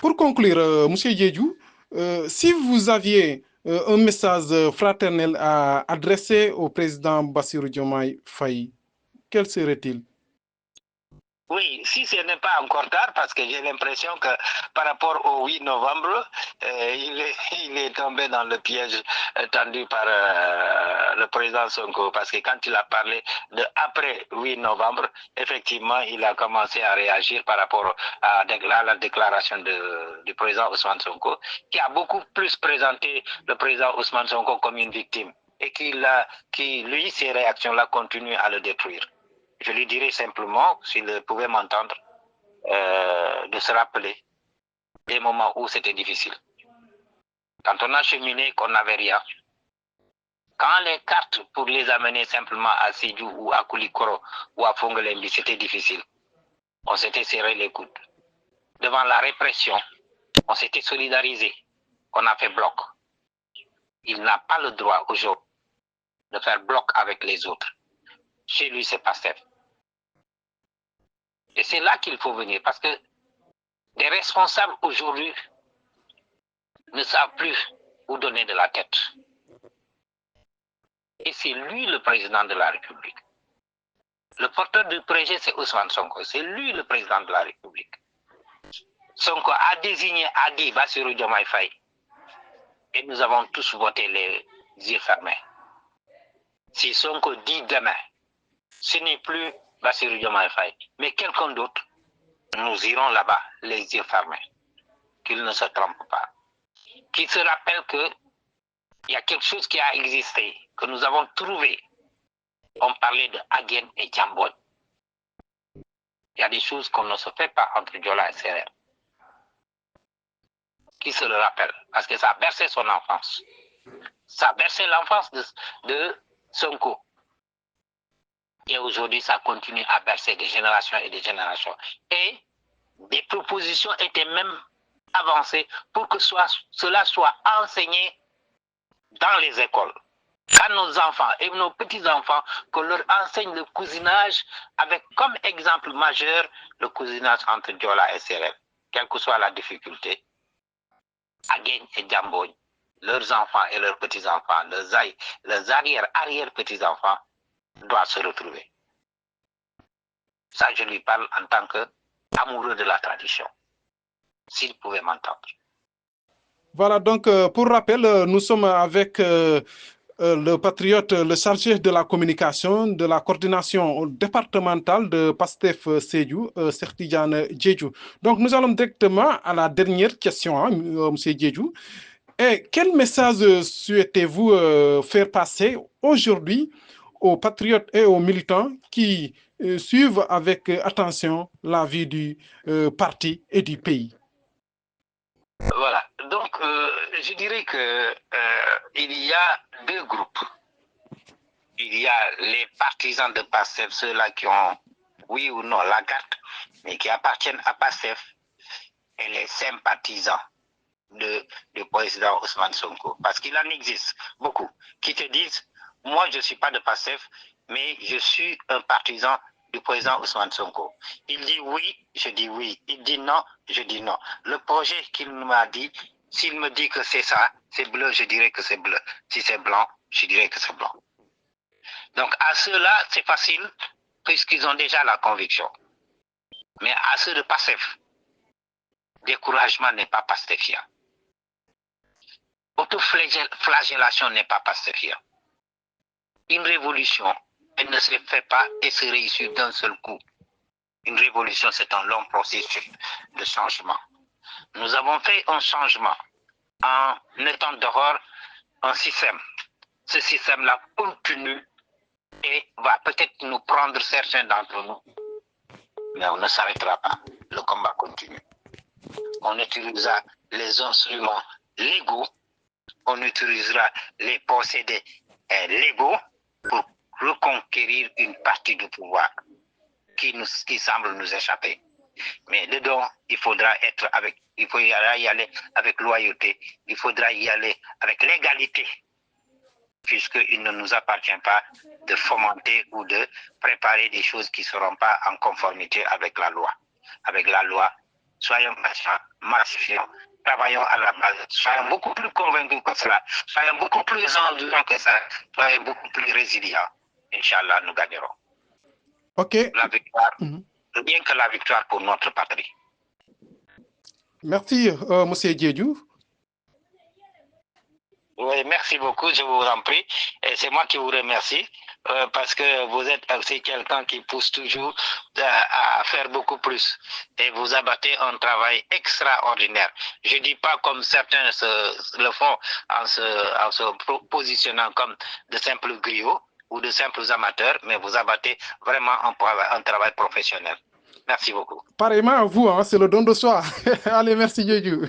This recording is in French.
Pour conclure, Monsieur Diédhiou, si vous aviez un message fraternel à adresser au président Bassirou Diomaye Faye, quel serait-il? Oui, si ce n'est pas encore tard, parce que j'ai l'impression que par rapport au 8 novembre, il est tombé dans le piège tendu par le président Sonko, parce que quand il a parlé de après 8 novembre, effectivement, il a commencé à réagir par rapport à la déclaration du président Ousmane Sonko, qui a beaucoup plus présenté le président Ousmane Sonko comme une victime, et qui lui, ces réactions-là, continuent à le détruire. Je lui dirais simplement, s'il pouvait m'entendre, de se rappeler des moments où c'était difficile. Quand on a cheminé, qu'on n'avait rien, quand les cartes pour les amener simplement à Sédhiou ou à Koulikoro ou à Fongolembi, c'était difficile. On s'était serré les coudes. Devant la répression, on s'était solidarisé. On a fait bloc. Il n'a pas le droit aujourd'hui de faire bloc avec les autres. Chez lui, c'est pas safe. Et c'est là qu'il faut venir, parce que des responsables aujourd'hui ne savent plus où donner de la tête. Et c'est lui le président de la République. Le porteur du projet, c'est Ousmane Sonko. C'est lui le président de la République. Sonko a désigné Adi Bassirou Diomaye Faye. Et nous avons tous voté les yeux fermés. Si Sonko dit demain, ce n'est plus Bassirou Diomaye Faye, mais quelqu'un d'autre, nous irons là-bas les yeux fermés. Qu'il ne se trompe pas. Qu'il se rappelle qu'il y a quelque chose qui a existé, que nous avons trouvé. On parlait de Agen et Djambon. Il y a des choses qu'on ne se fait pas entre Diola et Serer. Qui se le rappelle? Parce que ça a bercé son enfance. Ça a bercé l'enfance de Sonko. Et aujourd'hui, ça continue à bercer des générations et des générations. Et des propositions étaient même avancées pour que cela soit enseigné dans les écoles. À nos enfants et nos petits-enfants, qu'on leur enseigne le cousinage avec comme exemple majeur le cousinage entre Diola et Serer. Quelle que soit la difficulté, Agen et Djamboy, leurs enfants et leurs petits-enfants, leurs arrière-petits-enfants doivent se retrouver. Ça, je lui parle en tant qu'amoureux de la tradition, s'il pouvait m'entendre. Voilà, donc pour rappel, nous sommes avec le patriote, le chargé de la communication, de la coordination départementale de PASTEF Sédhiou, Cheikh Tidiane Diédhiou. Donc nous allons directement à la dernière question, hein, Monsieur Diédhiou. Et quel message souhaitez-vous faire passer aujourd'hui aux patriotes et aux militants qui suivent avec attention la vie du parti et du pays? Voilà, donc je dirais que il y a deux groupes. Il y a les partisans de PASTEF, ceux-là qui ont, oui ou non, la carte, mais qui appartiennent à PASTEF, et les sympathisants du président Ousmane Sonko. Parce qu'il en existe beaucoup qui te disent, moi je ne suis pas de PASTEF, mais je suis un partisan du président Ousmane Sonko. Il dit oui, je dis oui. Il dit non, je dis non. Le projet qu'il m'a dit, s'il me dit que c'est ça, c'est bleu, je dirais que c'est bleu. Si c'est blanc, je dirais que c'est blanc. Donc à ceux-là, c'est facile, puisqu'ils ont déjà la conviction. Mais à ceux de PASTEF, découragement n'est pas pastéfien. Autoflagellation n'est pas pastéfien. Une révolution, elle ne se fait pas et se réussit d'un seul coup. Une révolution, c'est un long processus de changement. Nous avons fait un changement en étant dehors un système. Ce système-là continue et va peut-être nous prendre certains d'entre nous. Mais on ne s'arrêtera pas. Le combat continue. On utilisera les instruments légaux, on utilisera les procédés légaux pour reconquérir une partie du pouvoir qui semble nous échapper. Mais dedans, il faudra y aller avec loyauté, il faudra y aller avec légalité, puisqu'il ne nous appartient pas de fomenter ou de préparer des choses qui ne seront pas en conformité avec la loi. Avec la loi, soyons patients, massifions, travaillons à la base, soyons beaucoup plus convaincus que cela, soyons beaucoup plus endurants que ça, soyons beaucoup plus résilients. Inch'Allah, nous gagnerons. Ok. La victoire, rien que la victoire pour notre patrie. Merci, Monsieur Diédiou. Oui, merci beaucoup, je vous en prie. Et c'est moi qui vous remercie parce que vous êtes aussi quelqu'un qui pousse toujours à faire beaucoup plus. Et vous abattez un travail extraordinaire. Je ne dis pas comme certains le font en se positionnant comme de simples griots ou de simples amateurs, mais vous abattez vraiment un travail professionnel. Merci beaucoup. Pareillement à vous, hein, c'est le don de soi. Allez, merci Diédiou.